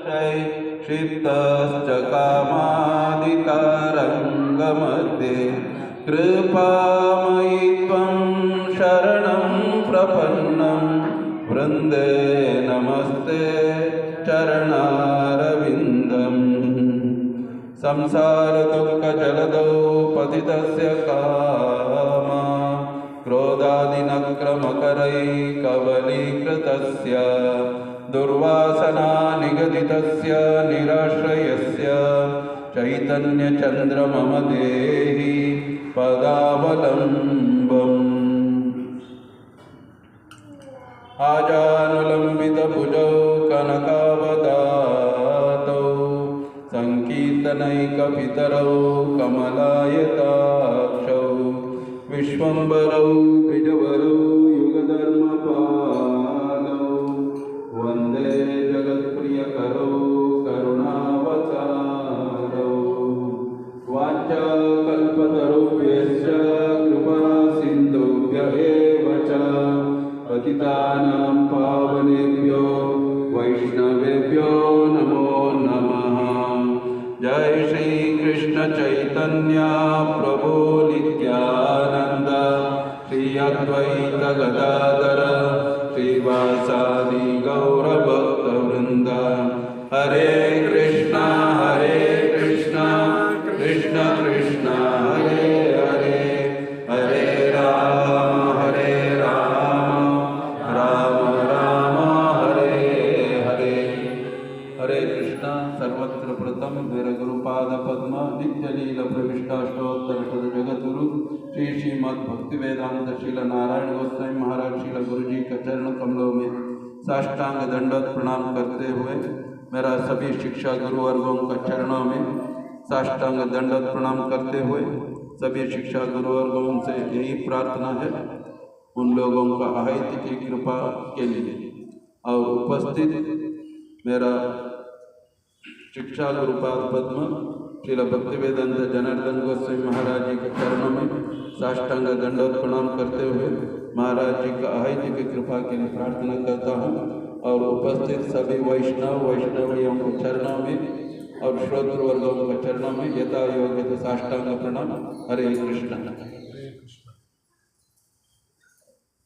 क्षिप्तश्च कामादितरङ्गमध्ये कृपामयि त्वं शरणं प्रपन्नं वृन्दे नमस्ते चरणारविन्दम् संसारदुःखजलदौ पतितस्य कामा क्रोधादिनक्रमकरैकवलीकृतस्य दुर्वासना निगदितस्य निराश्रयस्य चैतन्यचन्द्रमम देहि पदावलम्बम् आजानुलम्बितभुजौ कनकावदातौ सङ्कीर्तनैकपितरौ कमलायताक्षौ विश्वम्भरौ द्विजवरौ युगधर्मपालौ वन्दे जगत्प्रियकरौ करुणावतारौ वाञ्छाकल्पतरुभ्यश्च कृपासिन्धुभ्य एव च पतितानां पावनेभ्यो वैष्णवेभ्यो नमो नमः। जय श्री कृष्ण चैतन्य प्रभु नित्यानंद श्री अद्वैत गदाधर श्रीवासादि गौर भक्त वृंद। हरे कृष्णा कृष्ण कृष्ण हरे हरे हरे राम राम राम हरे हरे। हरे कृष्णा। सर्वत्र प्रथम मेरे गुरुपाद पद्म नित्य लील प्रविष्टाष्टोत्तर शत जगतगुरु श्री श्रीमद् भक्ति वेदांत शील नारायण गोस्वामी महाराज शील गुरु जी के चरण कमलों में साष्टांग दंडवत प्रणाम करते हुए मेरा सभी शिक्षा गुरु वर्गों का चरणों में साष्टांग दंडवत प्रणाम करते हुए सभी शिक्षा गुरु वर्गों से यही प्रार्थना है उन लोगों का अहित की कृपा के लिए और उपस्थित मेरा शिक्षा गुरुपाद पद्म श्रील भक्तिवेदांत जनार्दन गोस्वामी महाराज जी के चरणों में साष्टांग दंडवत प्रणाम करते हुए महाराज जी का अहित की कृपा के लिए प्रार्थना करता हूँ और उपस्थित सभी वैष्णवियों के चरणों में और श्रोत्र वर्गों के चरणों में यथा योग्य तो साष्टांग प्रणाम। हरे कृष्ण।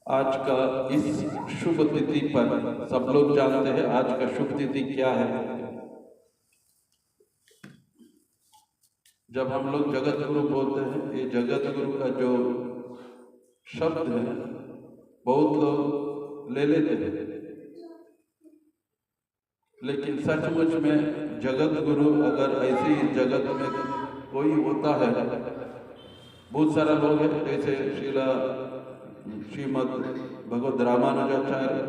आज का इस शुभ तिथि पर सब लोग जानते हैं आज का शुभ तिथि क्या है। जब हम लोग जगत गुरु बोलते हैं ये जगत गुरु का जो शब्द है बहुत लोग ले लेते हैं लेकिन सचमुच में जगत गुरु अगर ऐसी जगत में कोई होता है बहुत सारा लोग हैं जैसे श्रीमद् भगवद रामानुजाचार्य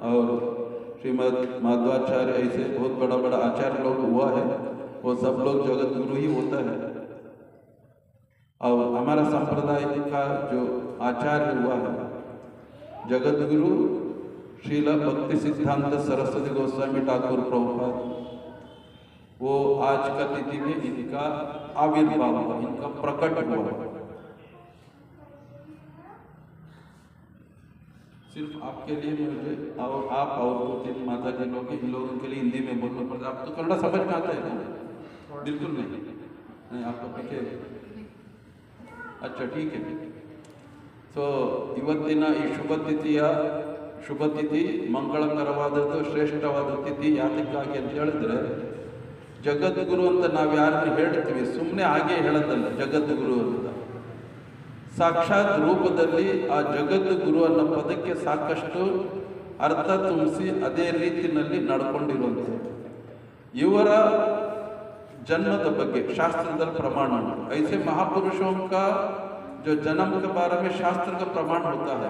और श्रीमद् माधवाचार्य ऐसे बहुत बड़ा बड़ा आचार्य लोग हुआ है वो सब लोग जगत गुरु ही होता है। और हमारा संप्रदाय का जो आचार्य हुआ है जगत गुरु श्रील भक्ति सिद्धांत सरस्वती गोस्वामी ठाकुर प्रभुपाद वो आज का तिथि में इनका आविर्भाव हुआ इनका प्रकट हुआ। सिर्फ आपके लिए मुझे और आप और दो तीन माता जी लोग इन लोगों के लिए हिंदी में बोलना पड़ता है। आप तो कन्नड़ समझ में आता है ना? बिल्कुल नहीं आपको पीछे अच्छा ठीक है। ಸೊ ಇವತ್ತಿನ ಈ ಶುಭ ತಿಥಿ ಮಂಗಳಕರವಾದದ್ದು ಶ್ರೇಷ್ಠವಾದ ತಿಥಿ ಯಾತಕ್ಕಾಗಿ ಅಂತ ಹೇಳಿದ್ರೆ ಜಗದ್ಗುರು ಅಂತ ನಾವು ಯಾರನ್ನು ಹೇಳ್ತೀವಿ ಸುಮ್ಮನೆ ಹಾಗೆ ಹೇಳೋದಲ್ಲ ಜಗದ್ಗುರು ಅಂತ ಸಾಕ್ಷಾತ್ ರೂಪದಲ್ಲಿ ಆ ಜಗದ್ಗುರು ಅನ್ನೋ ಪದಕ್ಕೆ ಸಾಕಷ್ಟು ಅರ್ಥ ತುಂಬಿಸಿ ಅದೇ ರೀತಿಯಲ್ಲಿ ನಡ್ಕೊಂಡಿರುವಂಥದ್ದು ಇವರ जन्मद बग्गे शास्त्र प्रमाण ऐसे महापुरुषों का जो जन्म के बारे में शास्त्र का प्रमाण होता है।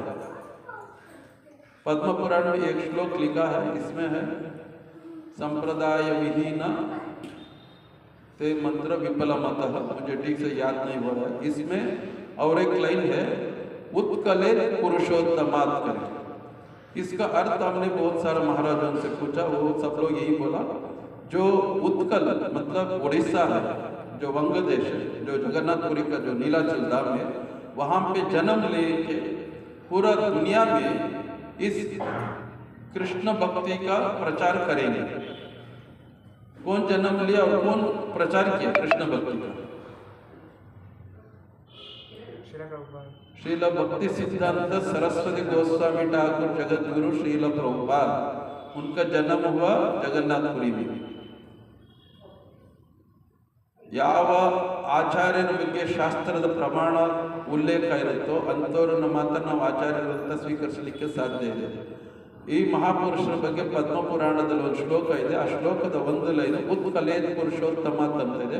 पद्म पुराण में एक श्लोक लिखा है इसमें है संप्रदाय विहीन ते मंत्र विफलमतः मुझे ठीक से याद नहीं हो रहा है इसमें और एक लाइन है उत्कले पुरुषोत्तमात् करे। इसका अर्थ हमने बहुत सारे महाराजों से पूछा वो सब लोग यही बोला जो उत्कल मतलब उड़ीसा है जो वंग देश है जो जगन्नाथपुरी का जो नीलाचल धाम है वहाँ पे जन्म लेके पूरा दुनिया में इस कृष्ण भक्ति का प्रचार करेंगे। कौन जन्म लिया और कौन प्रचार किया कृष्ण भक्ति का? श्रील भक्ति सिद्धांत सरस्वती गोस्वामी ठाकुर जगत गुरु श्रील प्रभुपाद, उनका जन्म हुआ जगन्नाथपुरी में. ಯಾವ ಆಚಾರ್ಯರ ಬಗ್ಗೆ ಶಾಸ್ತ್ರದ ಪ್ರಮಾಣ ಉಲ್ಲೇಖ ಇರುತ್ತೋ ಅಂಥವ್ರನ್ನ ಮಾತ್ರ ನಾವು ಆಚಾರ್ಯರಂತ ಸ್ವೀಕರಿಸಲಿಕ್ಕೆ ಸಾಧ್ಯ ಇದೆ. ಈ ಮಹಾಪುರುಷರ ಬಗ್ಗೆ ಪದ್ಮಪುರಾಣದಲ್ಲಿ ಒಂದು ಶ್ಲೋಕ ಇದೆ. ಆ ಶ್ಲೋಕದ ಒಂದು ಲೈನು ಉತ್ಕಲೇನ ಪುರುಷೋತ್ತಮ ಅಂತ ಇದೆ.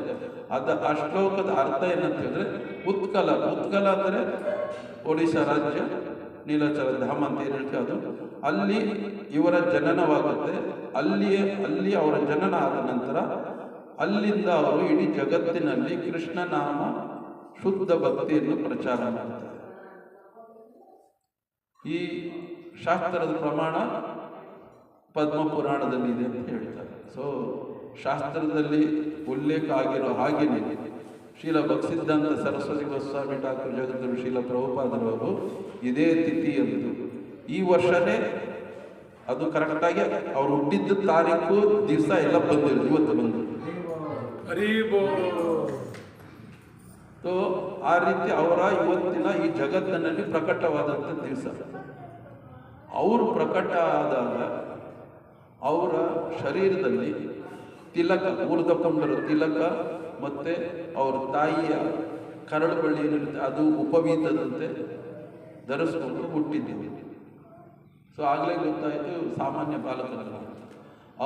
ಆ ಶ್ಲೋಕದ ಅರ್ಥ ಏನಂತ ಹೇಳಿದ್ರೆ, ಉತ್ಕಲ ಅಂದರೆ ಒಡಿಶಾ ರಾಜ್ಯ ನೀಲಾಚಲ ಧಾಮ ಅಂತ ಏನು ಹೇಳ್ತೀವಿ ಅದು. ಅಲ್ಲಿ ಇವರ ಜನನವಾಗುತ್ತೆ. ಅಲ್ಲಿ ಅವರ ಜನನ ಆದ ನಂತರ ಅಲ್ಲಿಂದ ಅವರು ಇಡೀ ಜಗತ್ತಿನಲ್ಲಿ ಕೃಷ್ಣ ನಾಮ ಶುದ್ಧ ಭಕ್ತಿಯನ್ನು ಪ್ರಚಾರ ಮಾಡ್ತಾರೆ. ಈ ಶಾಸ್ತ್ರದ ಪ್ರಮಾಣ ಪದ್ಮಪುರಾಣದಲ್ಲಿ ಇದೆ ಅಂತ ಹೇಳ್ತಾರೆ. ಸೊ ಶಾಸ್ತ್ರದಲ್ಲಿ ಉಲ್ಲೇಖ ಆಗಿರೋ ಹಾಗೆಯೇ ಶ್ರೀಲ ಭಕ್ತಿ ಸಿದ್ಧಾಂತ ಸರಸ್ವತಿ ಗೋಸ್ವಾಮಿ ಠಾಕೂರ್ ಜಗದ್ಗುರು ಶ್ರೀಲ ಪ್ರಭುಪಾದರವರು ಇದೇ ತಿಥಿಯಂದು ಈ ವರ್ಷನೇ ಅದು ಕರೆಕ್ಟಾಗಿ ಅವ್ರು ಹುಟ್ಟಿದ್ದ ತಾರೀಕು ದಿವಸ ಎಲ್ಲ ಬಂದಿರೋದು, ಇವತ್ತು ಬಂದು. ಸೊ ಆ ರೀತಿ ಅವರ ಇವತ್ತಿನ ಈ ಜಗತ್ತಿನಲ್ಲಿ ಪ್ರಕಟವಾದಂಥ ದಿವಸ. ಅವರು ಪ್ರಕಟ ಆದಾಗ ಅವರ ಶರೀರದಲ್ಲಿ ತಿಲಕ, ಊರ್ಧ್ವಪುಂಡರ ತಿಲಕ ಮತ್ತು ಅವರ ತಾಯಿಯ ಕರಳು ಬಳ್ಳಿ ಏನಿರುತ್ತೆ ಅದು ಉಪವೀತದಂತೆ ಧರಿಸ್ಕೊಂಡು ಹುಟ್ಟಿದ್ದೀವಿ. ಸೊ ಆಗಲೇ ಗೊತ್ತಾಯಿತು ಸಾಮಾನ್ಯ ಬಾಲಕರಲ್ಲ.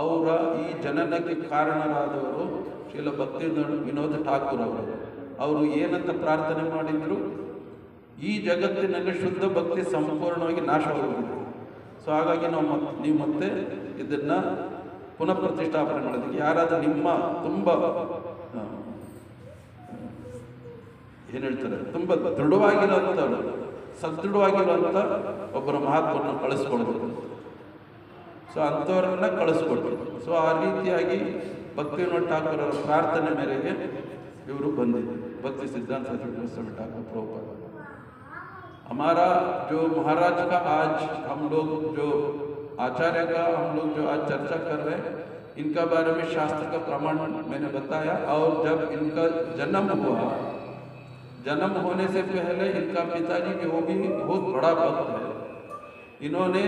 ಅವರ ಈ ಜನನಕ್ಕೆ ಕಾರಣರಾದವರು ಶ್ರೀಲ ಭಕ್ತಿ ವಿನೋದ ಠಾಕೂರ್ ಅವರು ಏನಂತ ಪ್ರಾರ್ಥನೆ ಮಾಡಿದ್ರು, ಈ ಜಗತ್ತಿನಲ್ಲಿ ಶುದ್ಧ ಭಕ್ತಿ ಸಂಪೂರ್ಣವಾಗಿ ನಾಶವಾಗಿದೆ. ಸೊ ಹಾಗಾಗಿ ನೀವು ಮತ್ತೆ ಇದನ್ನು ಪುನಃ ಪ್ರತಿಷ್ಠಾಪನೆ ಮಾಡೋದಕ್ಕೆ ಯಾರಾದರೂ ನಿಮ್ಮ ತುಂಬ ಏನು ಹೇಳ್ತಾರೆ, ತುಂಬ ದೃಢವಾಗಿರೋಂಥವ್ರು, ಸದೃಢವಾಗಿರುವಂಥ ಒಬ್ಬರ ಮಹಾತ್ಮರನ್ನು ಕಳಿಸ್ಕೊಡ್ಬೇಕು. ಸೊ ಅಂಥವ್ರನ್ನ ಕಳಿಸ್ಕೊಡ್ಬೇಕು. ಸೊ ಆ ರೀತಿಯಾಗಿ ಭಕ್ತಿ ವಿನೋದ್ ಠಾಕೂರ್ ಅವರ ಪ್ರಾರ್ಥನೆ ಮೇರೆಗೆ ಇವರು ಬಂದಿದ್ದರು. भक्ति सिद्धांत गोस्वामी ठाकुर प्रभुपाद. हमारा जो महाराज का आज हम लोग जो आचार्य का हम लोग जो आज चर्चा कर रहे हैं, इनका बारे में शास्त्र का प्रमाण मैंने बताया. और जब इनका जन्म हुआ, जन्म होने से पहले इनका पिताजी भी वो भी बहुत बड़ा भक्त है. इन्होंने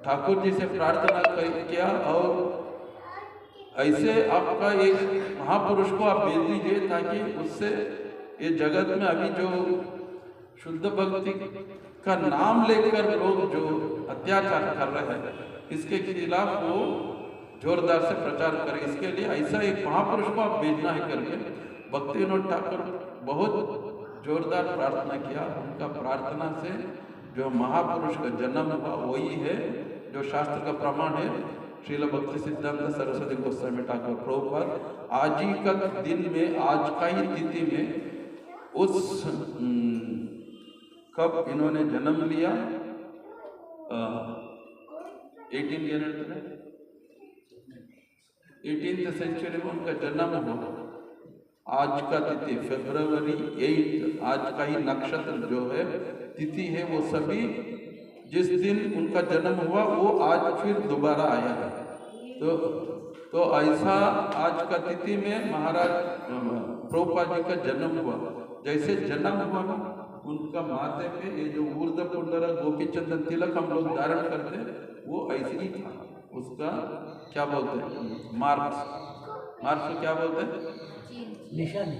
ठाकुर जी से प्रार्थना किया और ऐसे आपका एक महापुरुष को आप भेज दीजिए ताकि उससे ये जगत में अभी जो शुद्ध भक्ति का नाम लेकर लोग जो अत्याचार कर रहे हैं इसके खिलाफ वो जोरदार से प्रचार करें. इसके लिए ऐसा एक महापुरुष को आप भेजना है करके भक्ति विनोद ठाकुर बहुत जोरदार प्रार्थना किया. उनका प्रार्थना से जो महापुरुष का जन्म हुआ वही है जो शास्त्र का प्रमाण है. श्रील भक्ति सिद्धांत सरस्वती गोस्वामी ठाकुर प्रभुपाद आज ही का दिन में, आज का ही तिथि में उस कब इन्होंने जन्म लिया 18th सेंचुरी में उनका जन्म हुआ. आज का तिथि फरवरी 8, आज का ही नक्षत्र जो है तिथि है वो सभी जिस दिन उनका जन्म हुआ वो आज फिर दोबारा आया है. तो ऐसा आज का तिथि में महाराज प्रभुपाद जी का जन्म हुआ. जैसे जन्म हुआ ना उनका माथे पे ये जो ऊर्ध्व पुंडरा गोपी चंदन तिलक हम लोग धारण करते हैं वो ऐसे ही था. उसका क्या बोलते हैं, मार्क्स को क्या बोलते हैं, निशानी,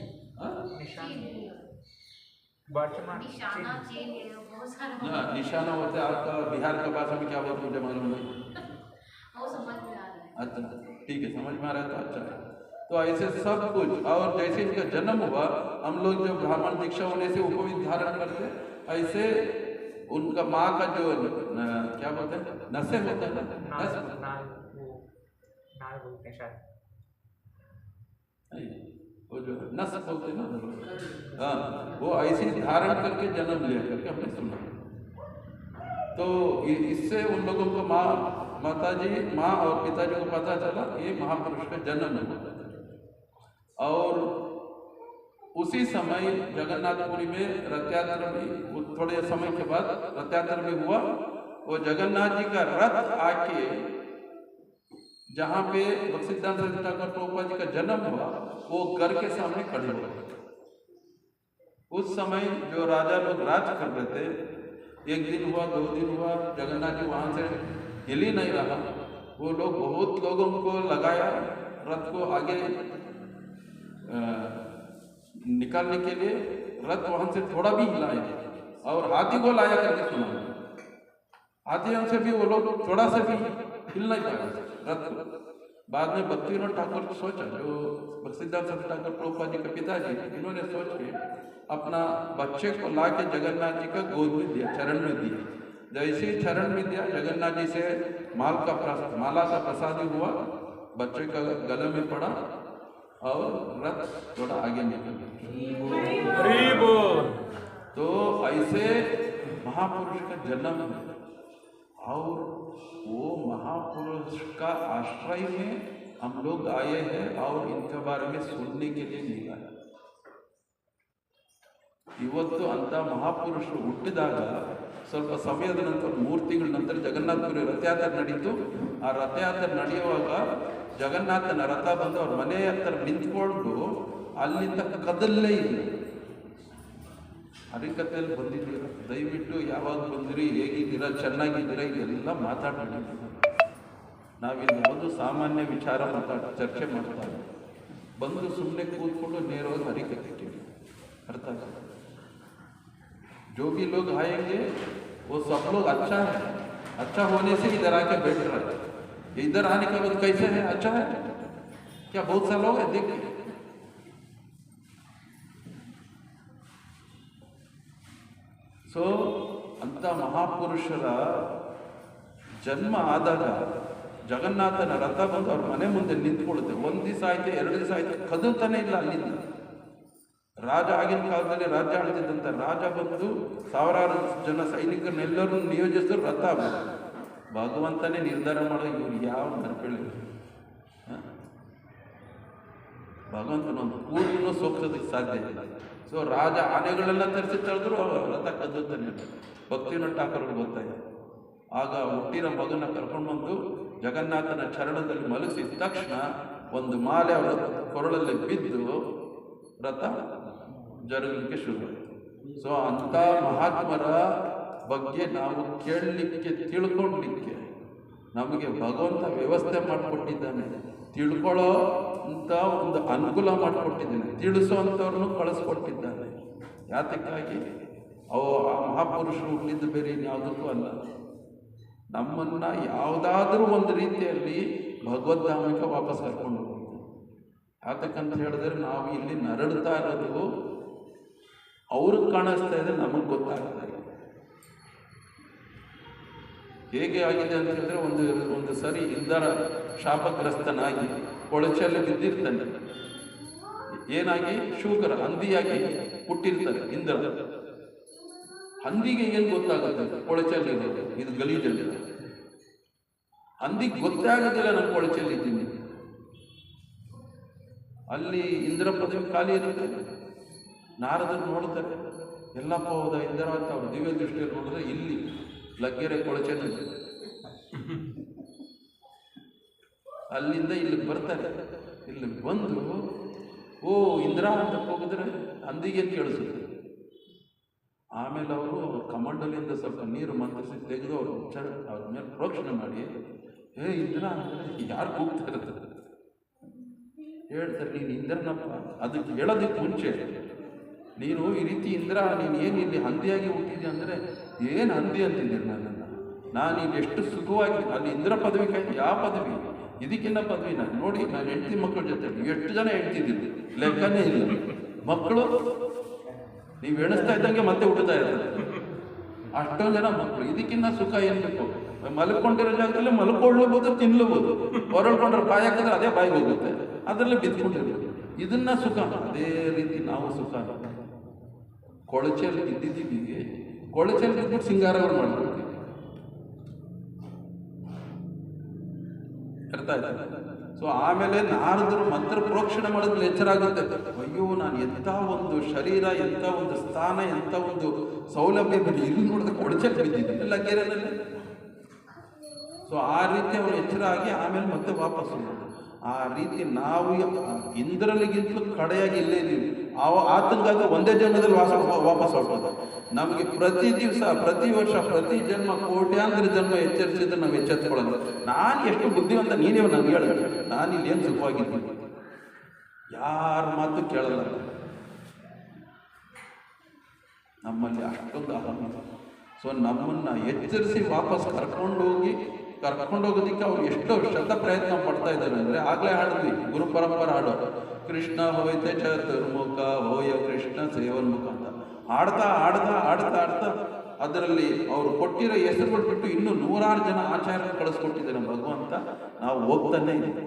निशाना होता है. आपका बिहार का भाषा में क्या बोलते हैं मुझे मालूम नहीं. अच्छा ठीक है, समझ में आ रहा है तो अच्छा है. तो ऐसे सब कुछ. और जैसे इनका जन्म हुआ हम लोग जो ब्राह्मण दीक्षा होने से उपवीत धारण करते ऐसे उनका माँ का जो क्या बोलते हैं नशे होते हैं ना, वो जो नस बोलते हैं ना, हाँ वो ऐसे धारण करके जन्म लिया करके हमने सुना. तो इससे उन लोगों को माताजी माँ और पिताजी को पता चला ये महापुरुष का जन्म हुआ. और उसी समय जगन्नाथपुरी में रथ यात्रा भी थोड़े समय के बाद रथ यात्रा भी हुआ. वो जगन्नाथ जी का रथ आके जहाँ पे भक्तिसिद्धांत सरस्वती ठाकुर प्रभुपाद जी का जन्म हुआ, वो घर के सामने खड़े हुए। उस समय जो राजा लोग राज कर रहे थे, एक दिन हुआ, 2 दिन हुआ, जगन्नाथ जी वहाँ से हिल ही नहीं रहा। वो लोग बहुत लोगों को लगाया रथ को आगे निकालने के लिए। रथ वहाँ से थोड़ा भी हिलाया और हाथी को लाया करके सुना। हाथियों से भी वो लोग थोड़ा सा भी हिल नहीं पाए रथ को। बाद में भक्तिविनोद ठाकुर सोचा, जो भक्तिसिद्धांत सरस्वती ठाकुर प्रभुपाद जी के पिताजी, इन्होंने सोच के अपना बच्चे को ला के जगन्नाथ जी का गोद में दिया, चरण में दिया। जैसे ही चरण में दिया, जगन्नाथ जी से माला का प्रसाद हुआ, बच्चे का गले में पड़ा और रथ थोड़ा आगे निकल गया। तो ऐसे महापुरुष का जन्म है और वो महापुरुष का आश्रय में हम लोग आए हैं और इनके बारे में सुनने के लिए मिला है। ಇವತ್ತು ಅಂತ ಮಹಾಪುರುಷರು ಹುಟ್ಟಿದಾಗ ಸ್ವಲ್ಪ ಸಮಯದ ನಂತರ 3 ತಿಂಗಳ ನಂತರ ಜಗನ್ನಾಥಪುರಿ ರಥಯಾತ್ರೆ ನಡೀತು. ಆ ರಥಯಾತ್ರೆ ನಡೆಯುವಾಗ ಜಗನ್ನಾಥನ ರಥ ಬಂದು ಅವ್ರ ಮನೆ ಹತ್ರ ನಿಂತ್ಕೊಂಡು ಅಲ್ಲಿಂದ ಕದಲ್ಲೇ ಇಲ್ಲ. ಹರಿಕಥೆಯಲ್ಲಿ ಬಂದಿದ್ದೀರ, ದಯವಿಟ್ಟು ಯಾವಾಗ ಬಂದಿರಿ, ಹೇಗಿದ್ದೀರಾ, ಚೆನ್ನಾಗಿದ್ದೀರಾ, ಇದೆಲ್ಲ ಮಾತಾಡೋಣ. ನಾವಿಲ್ಲಿ ಯಾವುದು ಸಾಮಾನ್ಯ ವಿಚಾರ ಚರ್ಚೆ ಮಾಡ್ತಾ ಬಂದು ಸುಮ್ಮನೆ ಕೂತ್ಕೊಂಡು ನೇರವಾಗಿ ಹರಿಕಥೆ अर्थ है। जो भी लोग आएंगे वो सब लोग अच्छा है, अच्छा होने से इधर आके बैठ रहा है। इधर आने के बाद कैसे है, अच्छा है क्या? बहुत सारे लोग है, देखिए सो अंत महापुरुषर जन्म आದಾಗ ಜಗನ್ನಾಥನ ರಥ ಬಂದು ಅವ್ರ ಮನೆ ಮುಂದೆ ನಿಂತ್ಕೊಳ್ಳುತ್ತೆ. 1 ದಿವಸ ಆಯ್ತು, 2 ದಿವಸ ಆಯ್ತು, ಕದಲ್ತಾನೆ ಇಲ್ಲ ಅಲ್ಲಿಂದ. ರಾಜ ಆಗಿನ ಕಾಲದಲ್ಲಿ ರಾಜ್ಯ ಆಳ್ತಿದ್ದಂಥ ರಾಜ ಬಂದು ಸಾವಿರಾರು ಜನ ಸೈನಿಕರನ್ನೆಲ್ಲರೂ ನಿಯೋಜಿಸಿದ್ರು, ರಥ ಭಗವಂತನೇ ನಿರ್ಧಾರ ಮಾಡೋ ಇವ್ರು ಯಾವ ನರ್ಕೊಳ್ಳಿ. ಭಗವಂತನೊಂದು ಕೂದಲು ಸೋಕ್ಸೋದಕ್ಕೆ ಸಾಧ್ಯ ಇಲ್ಲ. ಸೊ ರಾಜ ಆನೆಗಳೆಲ್ಲ ತರಿಸಿ ತಳೆದ್ರು, ರಥ ಕದ್ದುತ್ತಾನೆ. ಭಕ್ತಿವಿನೋದ್ ಠಾಕೂರ್ ಗೊತ್ತಾಯ್ತು. ಆಗ ಹುಟ್ಟಿನ ಮಗನ ಕರ್ಕೊಂಡು ಬಂದು ಜಗನ್ನಾಥನ ಚರಣದಲ್ಲಿ ಮಲಗಿಸಿದ ತಕ್ಷಣ ಒಂದು ಮಾಲೆ ಅವರ ಕೊರಳಲ್ಲಿ ಬಿದ್ದು ರಥ ಜರುಗಲಿಕ್ಕೆ ಶುರುವಾಯಿತು. ಸೊ ಅಂಥ ಮಹಾತ್ಮರ ಬಗ್ಗೆ ನಾವು ಕೇಳಲಿಕ್ಕೆ, ತಿಳ್ಕೊಳ್ಳಲಿಕ್ಕೆ ನಮಗೆ ಭಗವಂತ ವ್ಯವಸ್ಥೆ ಮಾಡಿಕೊಟ್ಟಿದ್ದಾನೆ. ತಿಳ್ಕೊಳ್ಳೋ ಅಂತ ಒಂದು ಅನುಕೂಲ ಮಾಡಿಕೊಟ್ಟಿದ್ದಾನೆ, ತಿಳಿಸೋ ಅಂಥವ್ರನ್ನು ಕಳಿಸ್ಕೊಟ್ಟಿದ್ದಾನೆ. ಯಾತಕ್ಕಾಗಿ ಆ ಮಹಾಪುರುಷರು ಹುಟ್ಟಿದ್ದು ಬೇರೆ ಇನ್ಯಾವುದಕ್ಕೂ ಅಲ್ಲ. ನಮ್ಮನ್ನು ಯಾವುದಾದ್ರೂ ಒಂದು ರೀತಿಯಲ್ಲಿ ಭಗವದ್ಧಾಮಕ್ಕೆ ವಾಪಸ್ ಕರ್ಕೊಂಡು ಹೋಗ್ತೀವಿ. ಯಾತಕ್ಕಂತ ಹೇಳಿದ್ರೆ ನಾವು ಇಲ್ಲಿ ನರಳ್ತಾ ಇರೋದು ಅವ್ರಿಗೆ ಕಾಣಿಸ್ತಾ ಇದೆ, ನಮಗೆ ಗೊತ್ತಾಗ್ತಾ ಇಲ್ಲ. ಹೇಗೆ ಆಗಿದೆ ಅಂತ ಹೇಳಿದ್ರೆ, ಒಂದು ಸರಿ ಇಂದರ ಶಾಪಗ್ರಸ್ತನಾಗಿ ಕೊಳಚಲ್ಲಿ ಬಿದ್ದಿರ್ತಾನೆ. ಏನಾಗಿ? ಶೂಕರ ಹಂದಿಯಾಗಿ ಹುಟ್ಟಿರ್ತಾರೆ ಇಂದ್ರ. ಹಂದಿಗೆ ಏನು ಗೊತ್ತಾಗುತ್ತೆ ಕೊಳಚಲ್ಲಿರೋದು? ಇದು ಗಲೀಜಲ್ಲಿ. ಹಂದಿಗೆ ಗೊತ್ತೇ ಆಗೋದಿಲ್ಲ ನಾನು ಕೊಳಚಲ್ಲಿದ್ದೀನಿ. ಅಲ್ಲಿ ಇಂದ್ರ ಪದವಿ ಖಾಲಿ ಇರುತ್ತೆ. ನಾರದರು ನೋಡ್ತಾರೆ, ಎಲ್ಲಪ್ಪ ಹೌದಾ ಇಂದ್ರ ಅಂತ ಅವ್ರು ದಿವ್ಯ ದೃಷ್ಟಿಯಲ್ಲಿ ನೋಡಿದ್ರೆ ಇಲ್ಲಿ ಲಗ್ಗೆರೆ ಕೊಳಚಲ್ಲಿ. ಅಲ್ಲಿಂದ ಇಲ್ಲಿಗೆ ಬರ್ತಾರೆ. ಇಲ್ಲಿ ಬಂದು ಓ ಇಂದ್ರ ಅಂತ ಹೋಗಿದ್ರೆ ಹಂದಿಗೇನು ಕೇಳಿಸುತ್ತೆ. ಆಮೇಲೆ ಅವರು ಕಮಂಡಲಿಂದ ಸ್ವಲ್ಪ ನೀರು ಮಂತ್ರಿಸಿ ತೆಗೆದು ಅವರು ಅವ್ರ ಮೇಲೆ ಪ್ರೋಕ್ಷಣೆ ಮಾಡಿ, ಇಂದ್ರ ಅಂದರೆ ಯಾರು ಕೂಗ್ತಾ ಇರ್ತಾರೆ ಹೇಳ್ತಾರೆ, ನೀನು ಇಂದ್ರನಪ್ಪ. ಅದಕ್ಕೆ ಹೇಳೋದಕ್ಕೆ ಮುಂಚೆ ನೀನು ಈ ರೀತಿ ಇಂದ್ರ, ನೀನು ಏನು ಇಲ್ಲಿ ಹಂದಿಯಾಗಿ ಹುಟ್ಟಿದ್ದೆ ಅಂದರೆ, ಏನು ಹಂದಿ ಅಂತಿದ್ದೀರಿ ನನ್ನನ್ನು? ನಾನು ಇಲ್ಲಿ ಎಷ್ಟು ಸುಖವಾಗಿ, ಅಲ್ಲಿ ಇಂದ್ರ ಪದವಿ ಕಾಯ್ತು. ಯಾವ ಪದವಿ? ಇದಕ್ಕಿನ್ನ ಪದವಿ ನಾನು ನೋಡಿ. ನಾನು ಹೆಂಡತಿ ಮಕ್ಕಳ ಜೊತೆ ಎಷ್ಟು ಜನ ಹೇಳ್ತಿದ್ದೀನಿ, ಲೆಕ್ಕನೇ ಇಲ್ಲ. ಮಕ್ಕಳು ನೀವು ಎಣಿಸ್ತಾ ಇದ್ದಂಗೆ ಮತ್ತೆ ಹುಟ್ಟುತ್ತಾ ಇರ್ತಾರೆ. ಅಷ್ಟೊಂದು ಜನ ಮಕ್ಕಳು. ಇದಕ್ಕಿನ್ನ ಸುಖ ಏನು ಬೇಕು? ಮಲ್ಕೊಂಡಿರೋ ಜಾಗದಲ್ಲೇ ಮಲ್ಕೊಳ್ಳಬಹುದು, ತಿನ್ಲಬಹುದು. ಹೊರಳ್ಕೊಂಡ್ರೆ ಬಾಯಿ ಹಾಕಿದ್ರೆ ಅದೇ ಬಾಯಿಗೆ ಹೋಗುತ್ತೆ, ಅದರಲ್ಲೇ ಬಿದ್ದುಕೊಂಡಿರ್ಬೋದು. ಇದನ್ನ ಸುಖ. ಅದೇ ರೀತಿ ನಾವು ಸುಖ ಕೊಳಚೆಯಲ್ಲಿ ಬಿದ್ದಿದ್ದೀವಿ. ಕೊಳಚೆಯಲ್ಲಿ ಬಿದ್ದುಬಿಟ್ಟು ಸಿಂಗಾರಗಳು ಮಾಡ್ಕೊಳ್ತೀವಿ. ಅರ್ಥ ಆಯ್ತಾ? ಸೊ ಆಮೇಲೆ ನಾರದರು ಮಂತ್ರ ಪ್ರೋಕ್ಷಣೆ ಮಾಡೋದ್ರಲ್ಲಿ ಎಚ್ಚರ ಆಗುತ್ತೆ. ಅಯ್ಯೋ, ನಾನು ಎಂಥ ಒಂದು ಶರೀರ, ಎಂಥ ಒಂದು ಸ್ಥಾನ, ಎಂಥ ಒಂದು ಸೌಲಭ್ಯ, ಇಲ್ಲಿ ನೋಡಿದ್ರೆ ಕೊಳಚೆಯಲ್ಲಿ ಬಿದ್ದಿದ್ದೀನಿ ಲಗ್ಗೆರೆನಲ್ಲಿ. ಸೊ ಆ ರೀತಿ ಅವ್ರು ಎಚ್ಚರ ಆಗಿ ಆಮೇಲೆ ಮತ್ತೆ ವಾಪಸ್ ಹೋಗೋದು. ಆ ರೀತಿ ನಾವು ಇಂದ್ರನಿಗಿಂತಲೂ ಕಡೆಯಾಗಿ ಇಲ್ಲೇ ಇದ್ದೀವಿ. ಆತಂಕಾದ್ರೆ ಒಂದೇ ಜನ್ಮದಲ್ಲಿ ವಾಪಸ್ ಹೊರಟೋದು. ನಮಗೆ ಪ್ರತಿ ದಿವಸ, ಪ್ರತಿ ವರ್ಷ, ಪ್ರತಿ ಜನ್ಮ, ಕೋಟ್ಯಾಂತರ ಜನ್ಮ ಎಚ್ಚರಿಸಿದ್ರೆ ನಾವು ಎಚ್ಚೆತ್ಕೊಳ್ಳೋದು. ನಾನು ಎಷ್ಟು ಬುದ್ಧಿವಂತ ನೀನೇ ನನಗೆ ಹೇಳ, ನಾನು ಇಲ್ಲೇನು ಸುಖವಾಗಿದ್ದೀನಿ, ಯಾರ ಮಾತು ಕೇಳಲ್ಲ. ನಮ್ಮಲ್ಲಿ ಅಷ್ಟೊಂದು ಅಹಂಕಾರ. ಸೊ ನಮ್ಮನ್ನು ಎಚ್ಚರಿಸಿ ವಾಪಸ್ ಕರ್ಕೊಂಡೋಗೋದಕ್ಕೆ ಅವ್ರು ಎಷ್ಟೋ ಶತ ಪ್ರಯತ್ನ ಪಡ್ತಾ ಇದ್ದಾರೆ. ಅಂದರೆ ಆಗಲೇ ಹಾಡಿದ್ವಿ, ಗುರು ಪರಂಪರೆ ಹಾಡು, ಕೃಷ್ಣ ಹೋಯ್ತೆ ಚತುರ್ಮುಖ ಹೋಯ ಕೃಷ್ಣ ಸೇವನ್ಮುಖ ಅಂತ ಆಡ್ತಾ ಆಡ್ತಾ ಆಡ್ತಾ ಆಡ್ತಾ ಅದರಲ್ಲಿ ಅವರು ಕೊಟ್ಟಿರೋ ಹೆಸರುಗಳು ಬಿಟ್ಟು ಇನ್ನೂ 100 ಜನ ಆಚಾರ್ಯರು ಕಳಿಸ್ಕೊಟ್ಟಿದ್ದಾರೆ ಭಗವಂತ. ನಾವು ಹೋಗ್ತಾನೆ ಇದ್ದೀವಿ,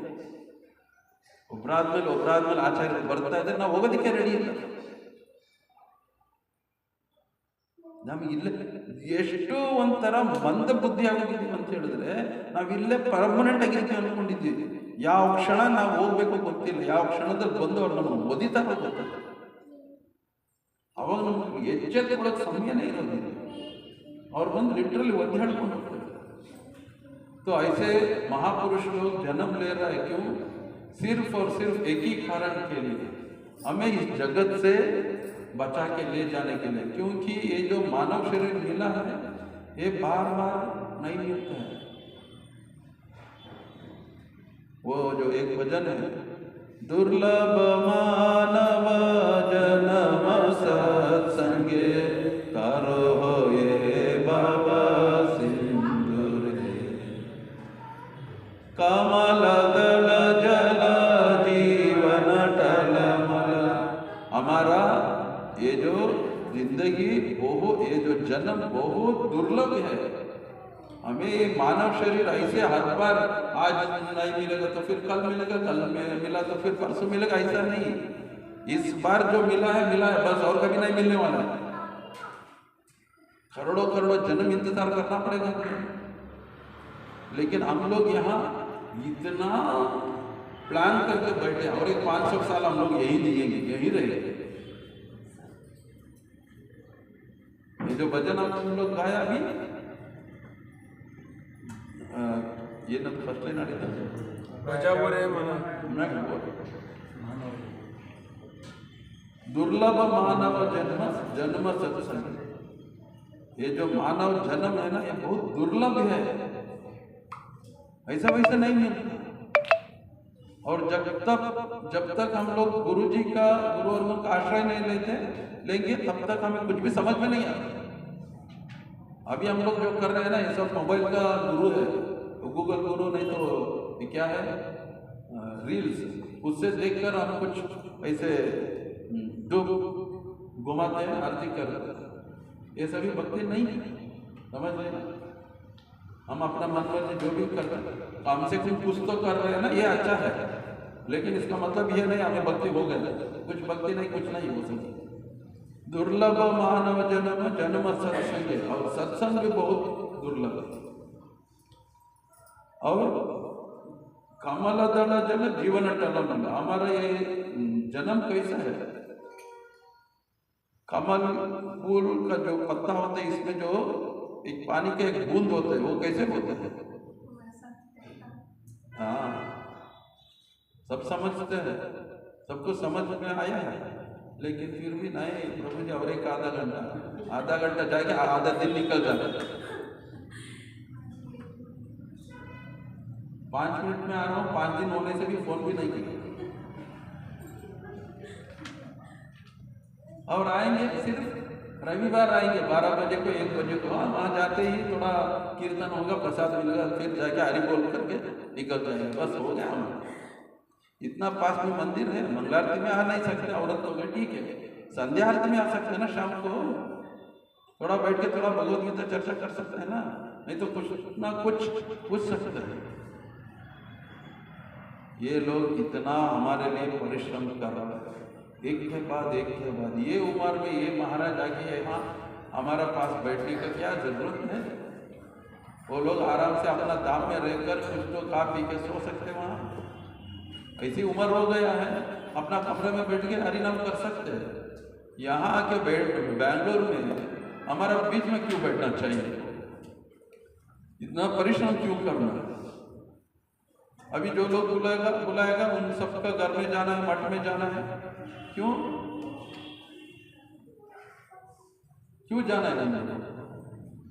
ಒಬ್ಬರಾದ್ಮೇಲೆ ಆಚಾರ್ಯರು ಬರ್ತಾ ಇದ್ದಾರೆ, ನಾವು ಹೋಗೋದಕ್ಕೆ ರೆಡಿ ಇಲ್ಲ. ನಮಗಿಲ್ಲೇ ಎಷ್ಟು ಒಂಥರ ಮಂದ ಬುದ್ಧಿ ಆಗೋಗಿದ್ದೀವಿ ಅಂತ ಹೇಳಿದ್ರೆ, ನಾವಿಲ್ಲೇ ಪರ್ಮನೆಂಟ್ ಆಗಿರ್ತೀವಿ ಅಂದ್ಕೊಂಡಿದ್ದೀವಿ. ಯಾವ ಕ್ಷಣ ನಾವು ಹೋಗ್ಬೇಕು ಗೊತ್ತಿಲ್ಲ, ಯಾವ ಕ್ಷಣದಲ್ಲಿ ಬಂದವ್ರು ನಮ್ಮನ್ನು ಒದಿತಾರೋ ಗೊತ್ತಿಲ್ಲ. ಅವಾಗ ನಮ್ಗೆ ಎಚ್ಚೆತ್ತುಕೊಳ್ಳೋಕೆ ಸಮಯನೇ ಇರೋದಿಲ್ಲ. ಅವ್ರು ಬಂದು ಲಿಟ್ರಲಿ ಒದ್ದು ಹೇಳ್ಕೊಂಡು ಹೋಗ್ತಾರೆ. तो ऐसे महापुरुष लोग जन्म ले रहा है क्यों? सिर्फ और सिर्फ एक ही कारण के लिए, हमें इस जगत से बचा के ले जाने के लिए। क्योंकि ये जो मानव शरीर मिला है ये बार बार नहीं मिलता है। वो जो एक भजन है, दुर्लभ मानव जन्म सत्संगे करो ये बाबा सिंधुरे, कमल दल जल जीवन टलमल। हमारा ये जो जिंदगी ये जो जन्म बहुत दुर्लभ है। हमें मानव शरीर ऐसे हर बार आज नहीं मिलेगा तो फिर कल मिलेगा, कल मिला तो फिर परसों मिलेगा, ऐसा नहीं। इस बार जो मिला है बस, और कभी नहीं मिलने वाला है। करोड़ों करोड़ों जन्म इंतजार करना पड़ेगा। लेकिन हम लोग यहाँ इतना प्लान करके बैठे, और एक 500 साल हम लोग यही जिएंगे, यही रहेंगे। ये जो भजन हम लोग गाया अभी, ये ना फर्स्ट लाइन आ रही था, दुर्लभ मानव जन्म सत्संग। ये जो मानव जन्म है ना, ये बहुत दुर्लभ है, ऐसा वैसा नहीं मिलता। और जब तक हम लोग गुरु जी का, गुरुवर्गों का आश्रय नहीं लेंगे तब तक हमें कुछ भी समझ में नहीं आता। अभी हम लोग जो कर रहे हैं ना, ये सब मोबाइल का गुरु है, गूगल गुरु नहीं तो ये क्या है, रील्स, उससे देखकर हम कुछ ऐसे डूब घुमाते हैं, आरती करते हैं। ये सभी भक्ति नहीं है, समझ लेना। हम अपना मन पर जो भी कर रहे हैं, कम से कम कुछ तो कर रहे हैं ना, ये अच्छा है। लेकिन इसका मतलब ये नहीं हमें भक्ति हो गई, कुछ भक्ति नहीं, कुछ नहीं हो सकती। दुर्लभ मानव जन्म सत्संग, और सत्संग भी बहुत दुर्लभ है। और कमल दल जल जीवन टलमल। हमारा ये जन्म कैसा है, कमल फूल का जो पत्ता होता है, इसमें जो एक पानी के एक बूंद होते हैं, वो कैसे होते हैं? हाँ, सब समझते हैं, सबको समझ में आया है। लेकिन फिर भी नहीं, प्रभु जी और एक आधा घंटा जाके आधा दिन निकल जाता है। 5 मिनट में आ रहा हूँ, 5 दिन होने से भी फोन भी नहीं किया। और आएंगे सिर्फ रविवार आएंगे 12 बजे को, 1 बजे को। वहाँ जाते ही थोड़ा कीर्तन होगा, प्रसाद मिलेगा, फिर जाके हरि बोल करके निकल जाएंगे, बस हो गया। हम इतना पास में मंदिर है, मंगलारती में आ नहीं सकते, औरत तो गए, ठीक है, संध्या आरती में आ सकते हैं ना, शाम को थोड़ा बैठ के थोड़ा भगवत गीता चर्चा कर सकते हैं ना, नहीं तो कुछ ना कुछ पूछ सकते हैं। ये लोग इतना हमारे लिए परिश्रम कर रहे हैं, एक के बाद ये उम्र में ये महाराज आके यहाँ हमारा पास बैठने का क्या जरूरत है? वो लोग आराम से अपना दाम में रहकर कुछ तो खा पी के सो सकते हैं। वहाँ ऐसी उम्र हो गया है, अपना कमरे में बैठ के हरिनाम कर सकते हैं। यहाँ आके बैंगलोर में हमारा बीच में क्यों बैठना चाहिए? इतना परिश्रम क्यों करना? अभी जो लोग बुलाएगा बुलाएगा उन सबका घर में जाना है, मठ में जाना है। क्यों क्यों जाना है? नहीं,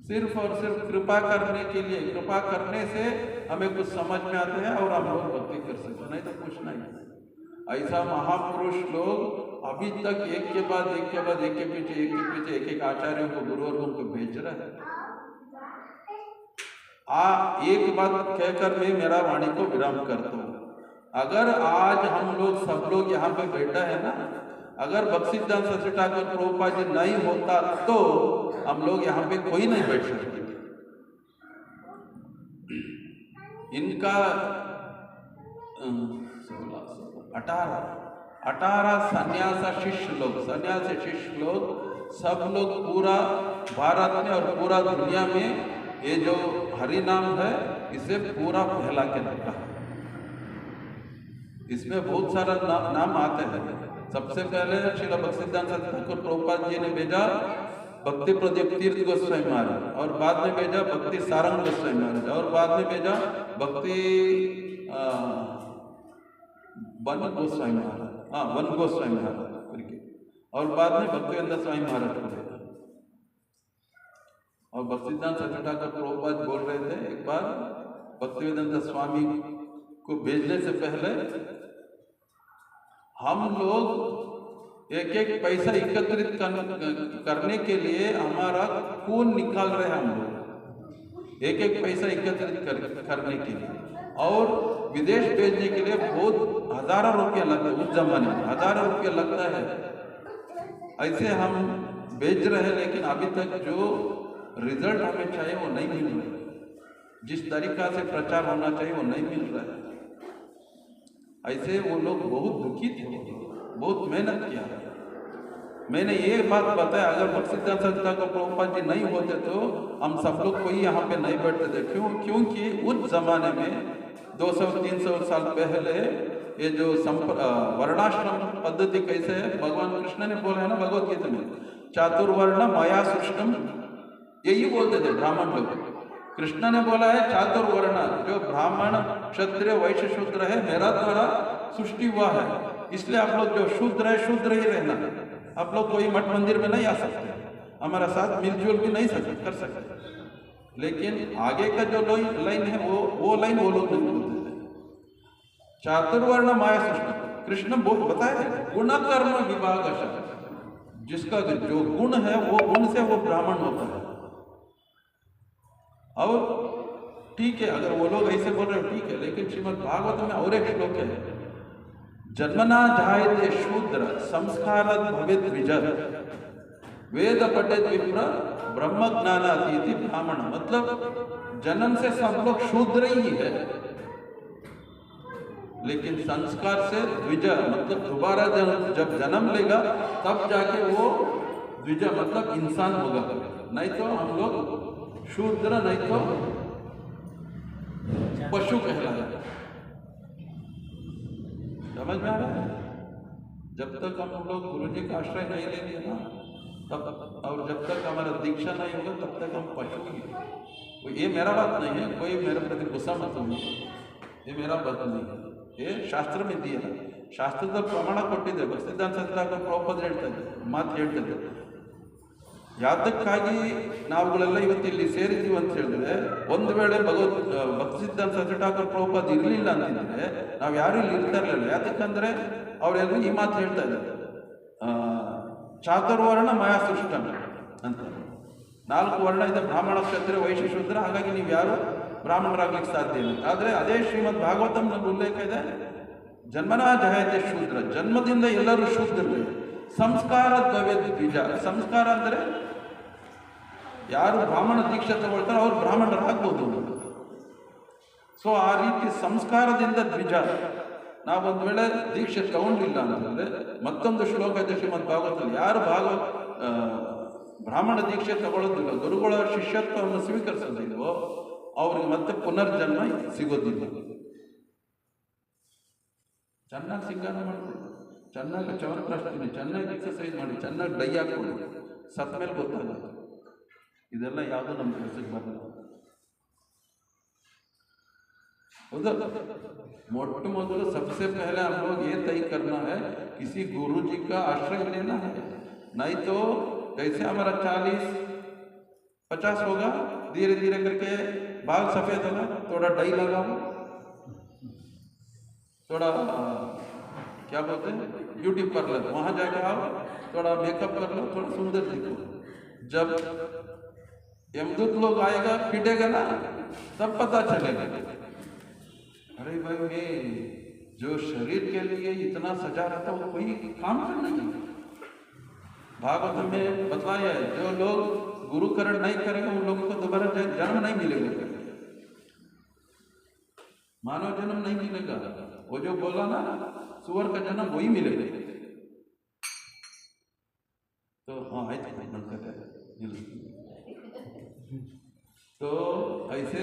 सिर्फ और सिर्फ कृपा करने के लिए। कृपा करने से हमें कुछ समझ में आता है और हम लोग भक्ति कर सकते, नहीं तो कुछ नहीं। ऐसा महापुरुष लोग अभी तक एक के बाद एक के बाद एक के पीछे एक आचार्यों को, गुरुवर्गों को भेज रहे हैं। एक बात कहकर मैं मेरा वाणी को विराम करता हूँ। अगर आज हम लोग सब लोग यहाँ पे बैठा है ना, अगर भक्तिसिद्धांत सरस्वती ठाकुर प्रभुपाद जी नहीं होता तो हम लोग यहाँ पे कोई नहीं बैठ सकते। इनका 18 सन्यासी शिष्य लोग सब लोग पूरा भारत में और पूरा दुनिया में ये जो हरि नाम है इसे पूरा फैला के रखा है। इसमें बहुत सारा नाम आते हैं। सबसे पहले श्रील भक्तिसिद्धांत सरस्वती ठाकुर प्रभुपाद जी ने भेजा भक्ति प्रदीप तीर्थ गोस्वामी महाराज, और बाद में भेजा भक्ति सारंग गोस्वामी महाराज, और बाद में भेजा भक्ति वन गोस्वामी महाराज, वन गोस्वामी महाराज करके, और बाद में भक्तिवेदांत स्वामी महाराज को भेजा। और भक्तिसिद्धांत सरस्वती ठाकुर प्रभुपाद बोल रहे थे, एक बार भक्तिवेदांत स्वामी को भेजने से पहले हम लोग एक एक पैसा एकत्रित करने के लिए हमारा खून निकाल रहे हैं। हम लोग एक एक पैसा एकत्रित करने के लिए, और विदेश भेजने के लिए बहुत हजारों रुपया लगता है। उस जमाने में हजारों रुपया लगता है। ऐसे हम भेज रहे हैं, लेकिन अभी तक जो रिजल्ट हमें चाहिए वो नहीं मिल रहा है। जिस तरीका से प्रचार होना चाहिए वो नहीं मिल रहा है। ऐसे वो लोग बहुत दुखी थे, बहुत मेहनत किया। मैंने ये बात बताया, अगर भक्तिसिद्धांत सरस्वती ठाकुर प्रभुपाद जी नहीं होते तो हम सब लोग कोई यहाँ पे नहीं बैठते थे। क्योंकि उस जमाने में 200-300 साल पहले ये जो वर्णाश्रम पद्धति कैसे है, भगवान कृष्ण ने बोला है ना भगवत गीता में, चातुर्वर्ण मया सृष्टम, यही बोलते थे ब्राह्मण लोग। कृष्ण ने बोला है चातुर्वर्ण, जो ब्राह्मण क्षत्रिय वैश्य शूद्र है मेरा द्वारा सृष्टि हुआ है, इसलिए आप लोग जो शूद्र है शूद्र ही रहना। आप लोग कोई मठ मंदिर में नहीं आ सकते, हमारा साथ मिलजुल भी नहीं कर सकते। लेकिन आगे का जो लाइन है वो लाइन वो लोग नहीं बोलते थे। चातुर्वर्ण माया सृष्टि, कृष्ण बताए गुण कर्म विभाग, जिसका जो गुण है वो गुण से वो ब्राह्मण होता है। और ठीक है, अगर वो लोग ऐसे बोल रहे हो ठीक है, लेकिन श्रीमद् भागवत में और एक श्लोक है, जन्मना जायते शूद्र संस्कारात् भवेत् द्विजः, वेद पठेत् विप्र ब्रह्म ज्ञानातीति ब्राह्मण। मतलब जन्म से सब लोग शूद्र ही है, लेकिन संस्कार से द्विज, मतलब दोबारा जब जन्म लेगा तब जाके वो द्विज मतलब इंसान होगा। नहीं तो हम लोग शूद्र, नहीं तो पशु कहलाएगा। समझ में आ रहा है? जब तक हम लोग गुरु जी का आश्रय नहीं लेंगे ना तब, और जब तक हमारा दीक्षा नहीं होगा तब तक हम पशु ही हैं। ये मेरा बात नहीं है, कोई मेरे प्रति गुस्सा मत होगी, ये मेरा बात नहीं है, ये शास्त्र में दिया है। ಶಾಸ್ತ್ರದ ಪ್ರಮಾಣ ಕೊಟ್ಟಿದೆ, ಭಕ್ತಿಸಿದ್ಧಾಂತ ಸರ್ಸ್ವತಿ ಪ್ರಭುಪಾದರು ಹೇಳ್ತಾರೆ, ಮಾತು ಹೇಳ್ತಾರೆ. ಯಾತಕ್ಕಾಗಿ ನಾವುಗಳೆಲ್ಲ ಇವತ್ತು ಇಲ್ಲಿ ಸೇರಿದ್ದೀವಿ ಅಂತ ಹೇಳಿದ್ರೆ, ಒಂದು ವೇಳೆ ಭಕ್ತಿಸಿದ್ಧಾಂತ ಸರ್ಸ್ವತಿ ಠಾಕೂರ್ ಪ್ರಭುಪಾದ ಇರಲಿಲ್ಲ ಅಂತಂದ್ರೆ ನಾವು ಯಾರು ಇಲ್ಲಿ ಇರ್ತಾ ಇರಲಿಲ್ಲ. ಯಾತಕ್ಕಂದ್ರೆ ಅವರೆಲ್ಲರೂ ಈ ಮಾತು ಹೇಳ್ತಾ ಇದ್ದಾರೆ, ಚಾತುರ್ವರ್ಣ ಮಾಯಾ ಸೃಷ್ಟಂ ಅಂತ. 4 ವರ್ಣ ಇದೆ, ಬ್ರಾಹ್ಮಣ ಕ್ಷತ್ರಿಯ ವೈಶ್ಯ ಶೂದ್ರ, ಹಾಗಾಗಿ ನೀವು ಯಾರು ಬ್ರಾಹ್ಮಣರಾಗ್ಲಿಕ್ಕೆ ಸಾಧ್ಯ ಇಲ್ಲ. ಆದರೆ ಅದೇ ಶ್ರೀಮದ್ ಭಾಗವತಂನಲ್ಲಿ ಉಲ್ಲೇಖ ಇದೆ, ಜನ್ಮನಾ ಜಾಯತೆ ಶೂದ್ರ, ಜನ್ಮದಿಂದ ಎಲ್ಲರೂ ಶೂದ್ರರು. ಸಂಸ್ಕಾರ ದ್ರವ್ಯ ಬೀಜ, ಸಂಸ್ಕಾರ ಅಂದರೆ ಯಾರು ಬ್ರಾಹ್ಮಣ ದೀಕ್ಷೆ ತಗೊಳ್ತಾರೆ ಅವ್ರು ಬ್ರಾಹ್ಮಣರಾಗ್ಬೋದು. ಸೊ ಆ ರೀತಿ ಸಂಸ್ಕಾರದಿಂದ ದ್ವಿಜ. ನಾವೊಂದು ವೇಳೆ ದೀಕ್ಷೆ ತಗೊಂಡಿಲ್ಲ ಅಂತಂದರೆ, ಮತ್ತೊಂದು ಶ್ಲೋಕ ಇದೆ ಶ್ರೀಮದ್ ಭಾಗವತದಲ್ಲಿ, ಯಾರು ಬ್ರಾಹ್ಮಣ ದೀಕ್ಷೆ ತಗೊಳ್ಳೋದಿಲ್ಲ, ಗುರುಗಳ ಶಿಷ್ಯತ್ವವನ್ನು ಸ್ವೀಕರಿಸೋದಿಲ್ವೋ ಅವ್ರಿಗೆ ಮತ್ತೆ ಪುನರ್ಜನ್ಮ ಸಿಗೋದಿಲ್ಲ. ಚೆನ್ನಾಗಿ ಸಿಂಗಾರ ಮಾಡ್ತೀವಿ, ಚೆನ್ನಾಗಿ ಚವನಪ್ರಾಶ್ತೀನಿ, ಚೆನ್ನಾಗಿ ಎಕ್ಸಸೈಸ್ ಮಾಡಿ, ಚೆನ್ನಾಗಿ ಡೈ ಹಾಕೊಳ್ಳಿ, ಸತ್ತ ಮೇಲೆ ಗೊತ್ತಾಗುತ್ತೆ. ಇದೆಲ್ಲ ಯಾವುದೂ ನಮ್ಮ ಕೆಲಸಕ್ಕೆ ಬರಲ್ಲ. उधर मोटे मोटे सबसे पहले हम लोग ये तय करना है किसी गुरु जी का आश्रय लेना है, नहीं तो जैसे हमारा 40-50 होगा, धीरे धीरे करके बाल सफेद होगा, थोड़ा डाई लगाओ, थोड़ा क्या बोलते हैं ब्यूटी पार्लर, वहां जाके आओ, थोड़ा मेकअप कर लो, थोड़ा सुंदर दिखो। जब यमदूत लोग आएगा पीटेगा ना, तब पता चलेगा अरे भाई मैं जो शरीर के लिए इतना सजा रहता वो कोई काम कर नहीं। भागवत में बतलाया है जो लोग गुरुकरण नहीं करेंगे उन लोगों को दोबारा जन्म नहीं मिलेगा, मानव जन्म नहीं मिलेगा। वो जो बोला ना सुअर का जन्म वही मिलेगा। तो हाँ तो ऐसे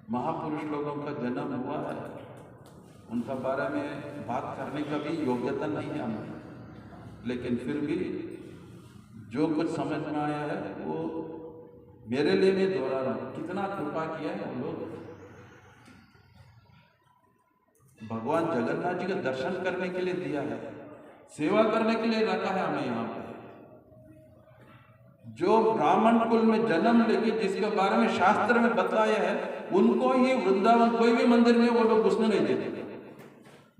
महापुरुष लोगों का जन्म हुआ है, उनका बारे में बात करने का भी योग्यता नहीं है हमें, लेकिन फिर भी जो कुछ समझ में आया है वो मेरे लिए मैं दोहरा रहा हूँ। कितना कृपा किया है हम लोग। भगवान जगन्नाथ जी का दर्शन करने के लिए दिया है, सेवा करने के लिए रखा है हमें यहाँ पे। जो ब्राह्मण कुल में जन्म लेके जिसके बारे में शास्त्र में बताया है उनको ही वृंदावन कोई भी मंदिर में वो लोग घुसने नहीं देते।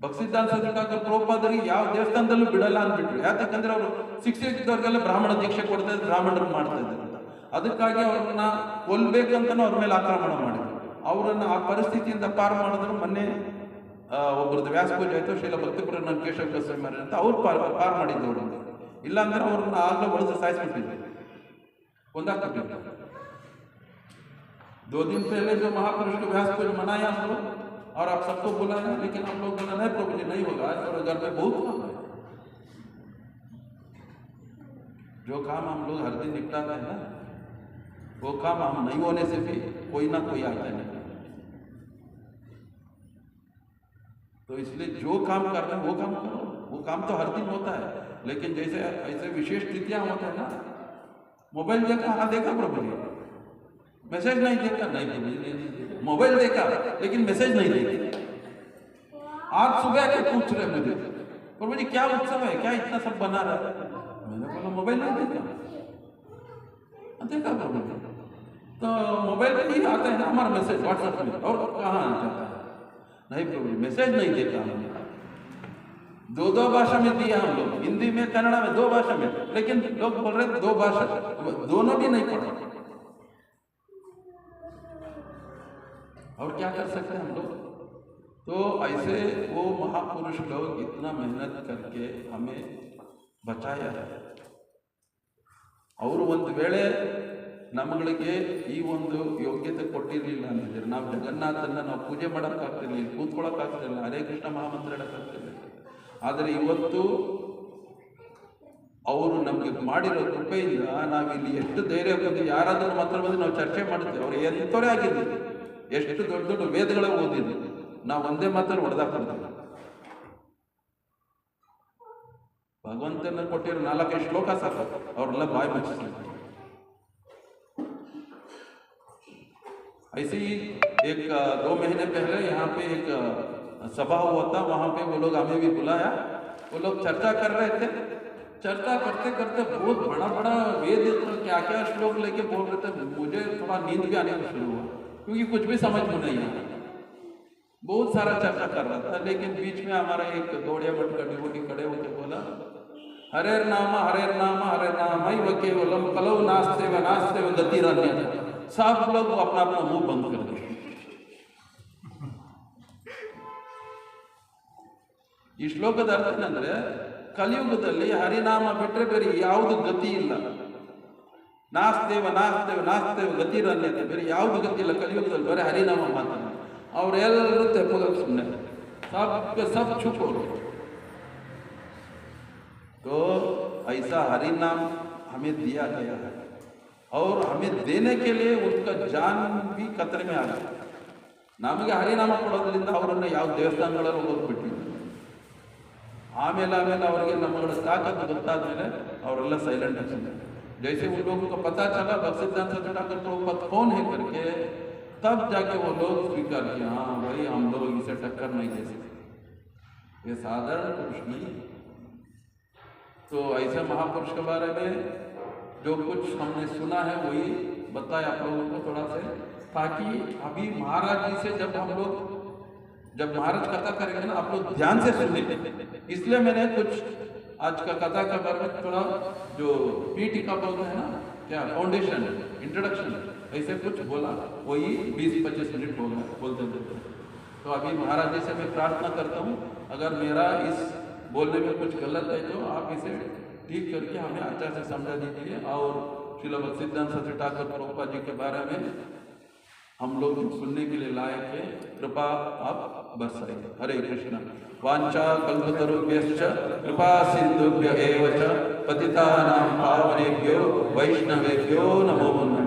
ಭಕ್ಸಿದ್ದಾನ್ ಸತ್ಕಾಕರ್ ಪ್ರಭುಪಾದರಿಗೆ ಯಾವ ದೇವಸ್ಥಾನದಲ್ಲೂ ಬಿಡಲ್ಲ ಅಂದ್ಬಿಟ್ರು, ಯಾಕಂದ್ರೆ ಅವರು ಶಿಕ್ಷಿತವ್ರಿಗೆಲ್ಲ ಬ್ರಾಹ್ಮಣ ದೀಕ್ಷೆ ಕೊಡ್ತಾ ಇದ್ರು, ಬ್ರಾಹ್ಮಣರು ಮಾಡ್ತಾ ಇದ್ರು ಅಂತ. ಅದಕ್ಕಾಗಿ ಅವ್ರನ್ನ ಕೊಲ್ಬೇಕಂತನೂ ಅವ್ರ ಮೇಲೆ ಆಕ್ರಮಣ ಮಾಡಿದ್ರು. ಅವರನ್ನು ಆ ಪರಿಸ್ಥಿತಿಯಿಂದ ಪಾರು ಮಾಡಿದ್ರು. ಮೊನ್ನೆ ಒಬ್ಬರದ್ದು ವ್ಯಾಸ ಪೂಜೆ ಆಯಿತು, ಶೀಲ ಭಕ್ತಿಪುರ ನನ್ನ ಕೇಶವ ಗೋಸ್ವಾಮಿ ಮಹಾರಾಜ್ ಅಂತ ಅವ್ರು ಪಾರು ಮಾಡಿದ್ದವ್ರು. ಇಲ್ಲಾಂದ್ರೆ ಅವ್ರನ್ನ ಆಗಲೇ ಹೊಡೆದು ಸಾಯಿಸ್ಬಿಟ್ಟಿದ್ರು, ಕೊಂದಾಕ್ಬಿಟ್ಟಿದ್ರು. 2 दिन पहले जो महापुरुष को व्यास पूजा मनाया हम लोग और आप सबको बुलाया, लेकिन हम लोग बोला नहीं प्रभु जी नहीं होगा, और घर में बहुत काम है। जो काम हम लोग हर दिन निपटाते हैं ना, वो काम हम नहीं होने से भी कोई ना कोई आता है। तो इसलिए जो काम करना है वो काम करो, वो काम तो हर दिन होता है। लेकिन जैसे ऐसे विशेष स्थितियां होते हैं ना, मोबाइल देखा, हाँ देखा प्रभु जी, मैसेज नहीं देखा, नहीं प्रभु जी नहीं देखा, मोबाइल देखा लेकिन मैसेज नहीं देखा। आज सुबह के पूछ रहे मुझे, प्रभु जी क्या उत्सव है, क्या इतना सब बना रहा है? मैंने बोला मोबाइल नहीं देखा। देखा प्रभु जी, तो मोबाइल पे ही आता है ना हमारा मैसेज व्हाट्सएप में, और कहाँ जाता है? नहीं प्रभु जी मैसेज नहीं देखा हमने। 2 भाषा में दिया हम लोग, हिंदी में कन्नड़ा में 2 भाषा में, लेकिन लोग बोल रहे 2 भाषा, दोनों भी नहीं पढ़ा। और क्या कर सकते हैं हम लोग? तो ऐसे वो महापुरुष लोग इतना मेहनत करके हमें बचाया है। ಅವರು ಒಂದು ವೇಳೆ ನಮ್ಮಗಳಿಗೆ ಈ ಒಂದು ಯೋಗ್ಯತೆ ಕೊಟ್ಟಿರಲಿಲ್ಲ ಅಂದರೆ ನಾವು ಜಗನ್ನಾಥನ ನಾವು ಪೂಜೆ ಮಾಡೋಕ್ಕಾಗ್ತಿರ್ಲಿಲ್ಲ, ಕೂತ್ಕೊಳ್ಳೋಕ್ಕಾಗ್ತಿರಲಿಲ್ಲ, ಹರೇ ಕೃಷ್ಣ ಮಹಾಮಂತ್ರ ಹೇಳೋಕ್ಕಾಗ್ತಿರಲಿಲ್ಲ. ಆದರೆ ಇವತ್ತು ಅವರು ನಮಗೆ ಮಾಡಿರೋ ಕೃಪೆಯಿಂದ ನಾವಿಲ್ಲಿ ಎಷ್ಟು ಧೈರ್ಯ ಬಂದು ಯಾರಾದರೂ ಮಾತ್ರ ಬಂದು ನಾವು ಚರ್ಚೆ ಮಾಡ್ತೀವಿ. ಅವ್ರು ಎಂಥವರೇ ಆಗಿದ್ದೀವಿ, ಎಷ್ಟು ದೊಡ್ಡ ದೊಡ್ಡ ವೇದಗಳ ಓದಿದ್ವಿ, ನಾವು ಒಂದೇ ಮಾತ್ರ ಹೊಡೆದಾಕ್ಬಿಡ್ತೀವಿ. ಭಗವಂತನ ಕೊಟ್ಟಿರೋ 4 ಶ್ಲೋಕ ಸಾಕು ಅವ್ರೆಲ್ಲ ಬಾಯಿ ಮುಚ್ಚಿಸ್ತಾರೆ. ऐसे ही एक 2 महीने पहले यहाँ पे एक सभा हुआ था, वहाँ पे वो लोग हमें भी बुलाया, वो लोग चर्चा कर रहे थे। चर्चा करते करते बहुत बड़ा बड़ा वेद क्या क्या श्लोक लेके बोल रहे थे। मुझे थोड़ा नींद भी आने शुरू हुआ, क्योंकि कुछ भी समझ में नहीं आया। बहुत सारा चर्चा कर रहा था, लेकिन बीच में हमारा एक दौड़िया मठ का डिवोटी खड़े होकर बोला, हरे नाम ही केवलम कलौ नास्ते व गतिरन्य। सब लोग अपना अपना मुंह बंद कर दिए। ಈ ಶ್ಲೋಕದ ಅರ್ಥ ಏನಂದ್ರೆ, ಕಲಿಯುಗದಲ್ಲಿ ಹರಿನಾಮ ಬಿಟ್ಟರೆ ಬೇರೆ ಯಾವುದು ಗತಿ ಇಲ್ಲ. ನಾಸ್ತೇವ ಗತಿರನ್ಯತೆ, ಬೇರೆ ಯಾವುದು ಗತಿ ಇಲ್ಲ ಕಲಿಯುಗದಲ್ಲಿ, ಬೇರೆ ಹರಿನಾಮ ಮಾತ್ರ. ಅವರೆಲ್ಲರೂ ತೆಪ್ಪಗ ಸುಮ್ಮನೆ, सब चुप हो गए। तो ऐसा हरिनाम हमें दिया गया है, और हमें देने के लिए उसका जान भी खतरे में आ गया। ನಮಗೆ ಹರಿನಾಮ ಕೊಡೋದ್ರಿಂದ ಅವರನ್ನು ಯಾವ ದೇವಸ್ಥಾನಗಳಲ್ಲಿ ಹೋಗ್ಬಿಟ್ಟಿಲ್ಲ. ಆಮೇಲೆ ಅವರಿಗೆ ನಮ್ಮಗಳ ತಾಕತ್ತು ಗೊತ್ತಾದ ಮೇಲೆ ಅವರೆಲ್ಲ ಸೈಲೆಂಟ್ ಆಗ್ತಾರೆ. जैसे उन लोगों को पता चला भक्सिद्धांत ठाकुर प्रभुपाद कौन है करके, तब जाके वो लोग स्वीकार किया, हाँ भाई हम लोग इसे टक्कर नहीं दे सकते, ये साधारण पुरुष नहीं। तो ऐसे महापुरुष के बारे में जो कुछ हमने सुना है वही बताया आप लोगों को थोड़ा से, ताकि अभी महाराज जी से जब महाराज कथा करेंगे ना आप लोग ध्यान से सुनिए। इसलिए मैंने कुछ आज का कथा के बारे में थोड़ा जो पीठिका बोलते हैं ना, क्या फाउंडेशन इंट्रोडक्शन ऐसे कुछ बोला, वही 20-25 मिनट बोलते। तो अभी महाराज जी से मैं प्रार्थना करता हूँ, अगर मेरा इस बोलने में कुछ गलत है तो आप इसे ठीक करके हमें अच्छा से समझा दीजिए। और श्रील भक्तिसिद्धांत सरस्वती ठाकुर प्रभुपाद जी के बारे में हम लोग सुनने के लिए लायक है, कृपा आप बरसाइए। हरे कृष्ण। वांछा कल्पतरुभ्यश्च कृपा सिंधुभ्य एव च पतितानां पावनेभ्यो वैष्णवेभ्यो नमो नमः।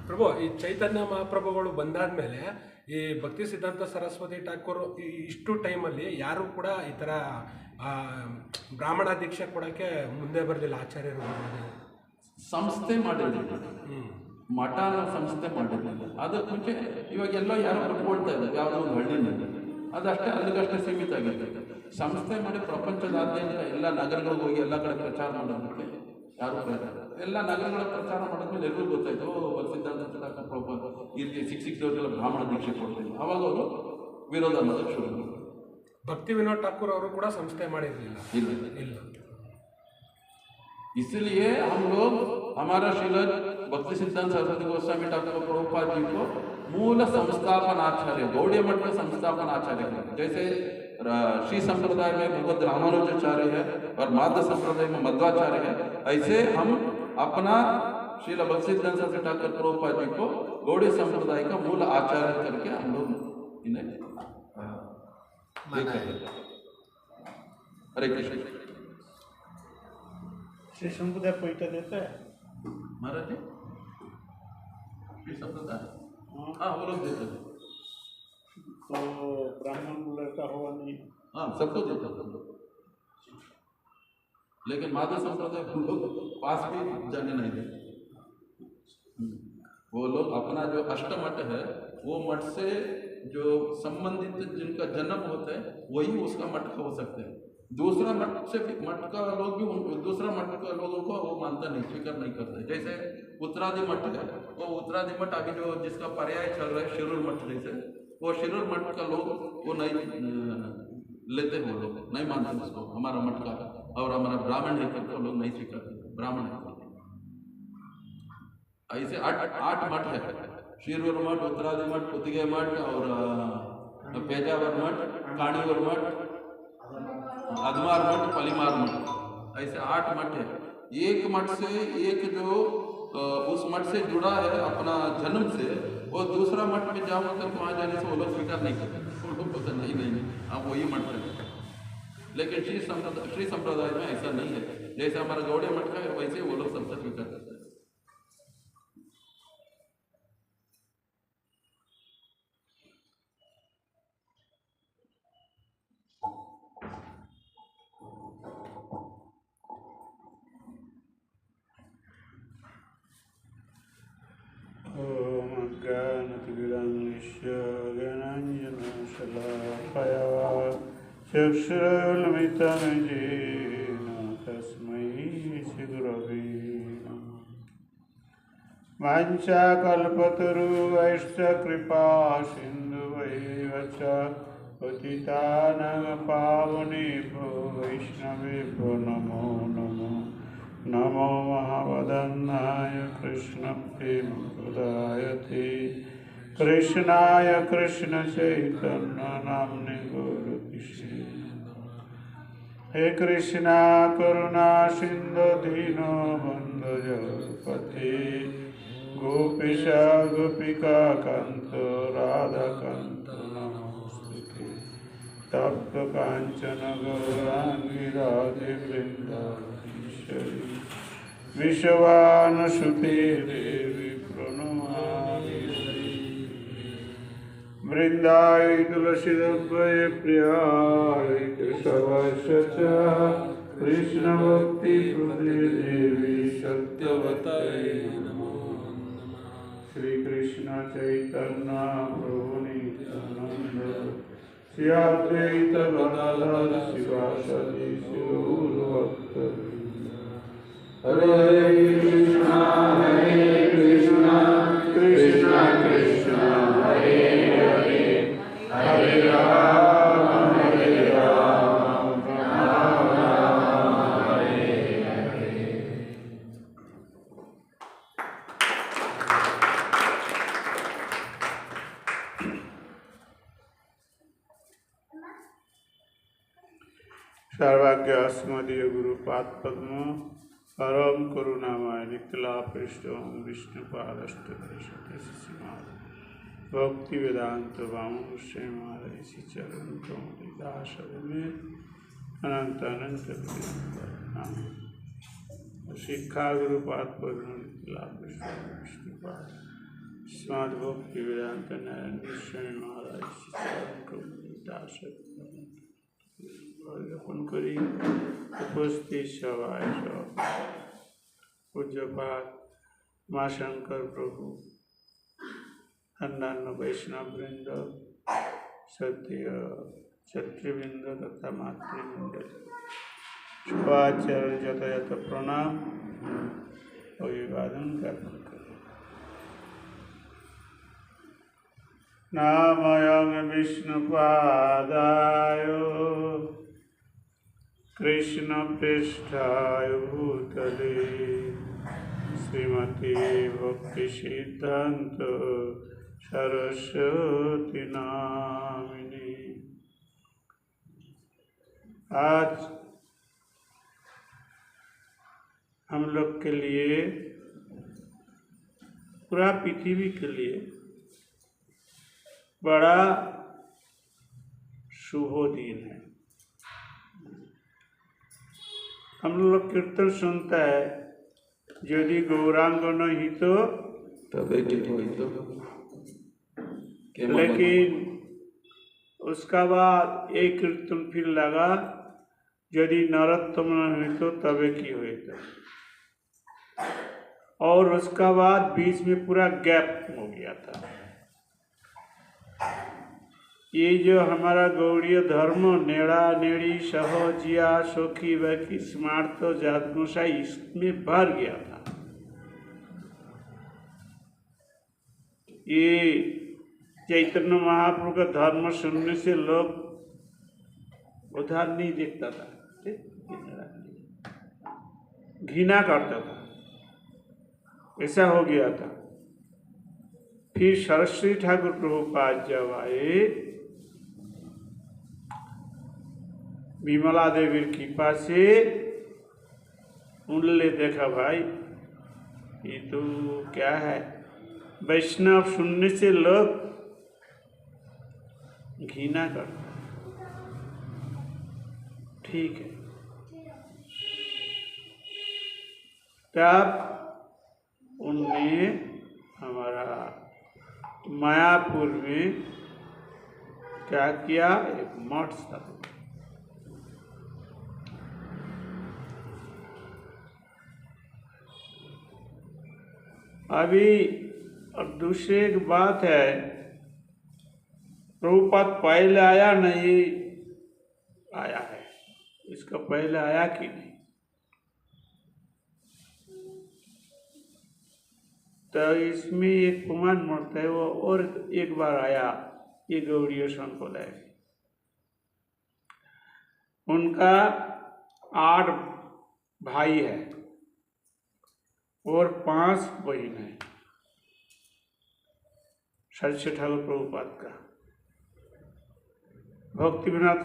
ಪ್ರಭು, ಈ ಚೈತನ್ಯ ಮಹಾಪ್ರಭುಗಳು ಬಂದಾದ್ಮೇಲೆ ಈ ಭಕ್ತಿ ಸಿದ್ಧಾಂತ ಸರಸ್ವತಿ ಠಾಕೂರ್ ಇಷ್ಟು ಟೈಮಲ್ಲಿ ಯಾರು ಕೂಡ ಈ ಥರ ಬ್ರಾಹ್ಮಣ ದೀಕ್ಷೆ ಕೊಡೋಕ್ಕೆ ಮುಂದೆ ಬರಲಿಲ್ಲ ಆಚಾರ್ಯರು. ಸಂಸ್ಥೆ ಮಾಡಿರಲಿಲ್ಲ, ಮಠನ ಸಂಸ್ಥೆ ಮಾಡಿರಲಿಲ್ಲ. ಅದಕ್ಕೆ ಮುಂಚೆ ಇವಾಗೆಲ್ಲ ಯಾರು ಬರ್ಕೊಳ್ತಾ ಇದ್ದಾರೆ ಯಾವುದೋ ಒಂದು ಹಳ್ಳಿನಲ್ಲಿ, ಅದಷ್ಟೇ ಅಲ್ಲಿಗಷ್ಟೇ ಸೀಮಿತ ಆಗಿರ್ತದೆ. ಸಂಸ್ಥೆ ಮಾಡಿ ಪ್ರಪಂಚದಾದ್ಯಂತ ಎಲ್ಲ ನಗರಗಳಿಗೆ ಹೋಗಿ ಎಲ್ಲ ಕಡೆ ಪ್ರಚಾರ ಮಾಡೋದಕ್ಕೆ ಯಾರು ಪ್ರಯತ್ನ, ಎಲ್ಲ ನಗರಗಳ ಪ್ರಚಾರ ಮಾಡಿದ್ಮೇಲೆ ಎಲ್ಲರೂ ಗೊತ್ತಾಯ್ತು ಸಿದ್ಧಾಂತ ಪ್ರಭುಪಾದ ಇಲ್ಲಿ ಸಿಕ್ಕಿದವ್ರಿಗೆಲ್ಲ ಬ್ರಾಹ್ಮಣ ದೀಕ್ಷೆ ಕೊಡ್ತಿದ್ರು. ಅವಾಗ ಅವರು ವಿರೋಧ ಮಾಡೋದಕ್ಕೆ ಶುರು ಮಾಡಿದ್ರು. ಭಕ್ತಿ ವಿನೋದ್ ಠಾಕೂರ್ ಅವರು ಕೂಡ ಸಂಸ್ಥೆ ಮಾಡಿರಲಿಲ್ಲ. ಇಲ್ಲ. इसलिए हम लोग हमारा श्रील भक्ति सिद्धांत सरस्वती गोस्वामी ठाकुर प्रभुपाद जी को मूल संस्थापन आचार्य, गौड़ीय मठ का संस्थापन आचार्य है। जैसे श्री संप्रदाय में भगवत रामानुजाचार्य है और माध्य संप्रदाय में मध्वाचार्य है, ऐसे हम अपना श्रील भक्ति सिद्धांत सरस्वती ठाकुर प्रभुपाद जी को गौड़ीय संप्रदाय का मूल आचार्य करके हम लोग इन्हें हरे कृष्ण। श्री संप्रदाय पैसा देता है महाराज जी, श्री संप्रदाय हाँ वो लोग देते हैं। तो ब्राह्मण लड़का हुआ नहीं, हाँ सबको देते हैं, लेकिन माधव संप्रदाय लोग पास भी जाने नहीं देते। वो लोग अपना जो अष्टमठ है वो मठ से जो संबंधित जिनका जन्म होता है वही उसका मठ का हो सकते हैं। दूसरा मठ से मठ का लोग भी दूसरा मठ का लोगों को वो मानता नहीं, स्वीकार नहीं करता है। जैसे उत्तरादि मठ है, वो उत्तरादि मठ अभी जो जिसका पर्याय चल रहा है शिरूर मठ, जैसे वो शिरूर मठ का लोग वो नहीं लेते, वो लोग नहीं मानते उसको हमारा मठ का, और हमारा ब्राह्मण है करके वो लोग नहीं स्वीकार करते, ब्राह्मण है। ऐसे 8 मठ है, शिरूर मठ, उत्तरादि मठ, पुतिगे मठ और पेजावर मठ, काणीवर मठ, अदमार मठ, पलीमार मठ, ऐसे 8 मठ है। एक मठ से एक जो उस मठ से जुड़ा है अपना जन्म से, वो दूसरा मठ में जाओ तक वहाँ जाने से वो लोग स्वीकार नहीं करते, वो लोग पता नहीं आप वही मठ है। लेकिन श्री संप्रदाय में ऐसा नहीं है, जैसे हमारा गौड़े मठ का है वैसे वो लोग सबसे स्वीकार करते हैं। चक्षुरुन्मिलितं तस्मै श्रीगुरवे नमः। वाञ्छाकल्पतरुश्च कृपा सिन्धुभैव च पतितानां पावनेभ्यो वैष्णवेभ्यो नमो नमः। नमो महावदन्नाय कृष्णप्रेमप्रदायते कृष्णाय कृष्णचैतन्यनाम्ने गौरकिशोरे। हे कृष्णा करुणा सिन्धु दीनबन्धु जगत्पते गोपीश गोपिका कान्त राधाकान्त नमोस्तुते। तप्त काञ्चन गौराङ्गी राधे वृन्दावनेश्वरी विश्वानुसुते देवी प्रणमामि। वृन्दाय तुलसीदव्यै प्रियाय केशवस्य च कृष्णभक्तिप्रदे देवी सत्यवत्यै नमो नमः। श्री कृष्ण चैतन्य प्रभु नित्यानंद श्री अद्वैत गदाधर शिवासादि गौरभक्तवृंद। हरे कृष्णा कृष्णा कृष्णा हरे हरे हरे राम राम हरे हरे। सर्वाज्ञ अस्मदीय गुरुपाद पद्म परम करुणामय निकला पृष्ठम विष्णुपादष्ट भक्ति वेदांत वामुष्य ऋषि चरण दास में अनंत अनंत शिक्षा गुरुपाद पद्म निकला पृष्ठम विष्णुपाद स्माद भक्ति वेदांत नारायण गोस्वामी महाराज ऋषि चरण दास ज्ञापन करी उपस्थित सभाय सब पूज्यपाद माँ शंकर प्रभु अन्यान्य वैष्णव वृंद सत्य क्षत्रिवृंद तथा मातृवृंद शुभाचार्य यथायथ प्रणाम अभिवादन ज्ञापन करें। नामयं विष्णुपादाय कृष्णपृष्ठाय भूतले श्रीमती भक्तिसिद्धान्त सरस्वती नामिनी। आज हम लोग के लिए पूरा पृथ्वी के लिए बड़ा शुभ दिन है। हम लोग कीर्तन सुनता है यदि गौरांग नहीं तो तबे की होई तो लेकिन उसका बाद एक कीर्तन फिर लगा यदि नरोत्तम नहीं हुई तो तबे की हुई तो, और उसका बाद बीच में पूरा गैप हो गया था। ये जो हमारा गौड़ीय धर्म नेड़ा नेड़ी सहोजिया सखी वैकी स्मार्थ जात गोसाई इसमें भर गया था। ये चैतन्य महाप्रभु का धर्म सुनने से लोग उधार नहीं देखता था, घृणा करता था, ऐसा हो गया था। फिर सरस्वती ठाकुर प्रभुपाद जब आए, विमला देवी की कृपा से उनने देखा भाई ये तो क्या है, वैष्णव सुनने से लोग घृणा करते, ठीक है। तब उनने हमारा मायापुर में क्या किया, एक मठ स्थापित। अभी और दूसरी एक बात है, प्रभुपाद पहले आया नहीं आया है, इसका पहले आया कि नहीं, तो इसमें एक प्रमाण मिलता है वो और एक बार आया ये गौड़ीय संप्रदाय। उनका 8 भाई है और 5 बहन है। सरस्वती ठाकुर प्रभुपाद का भक्ति विनोद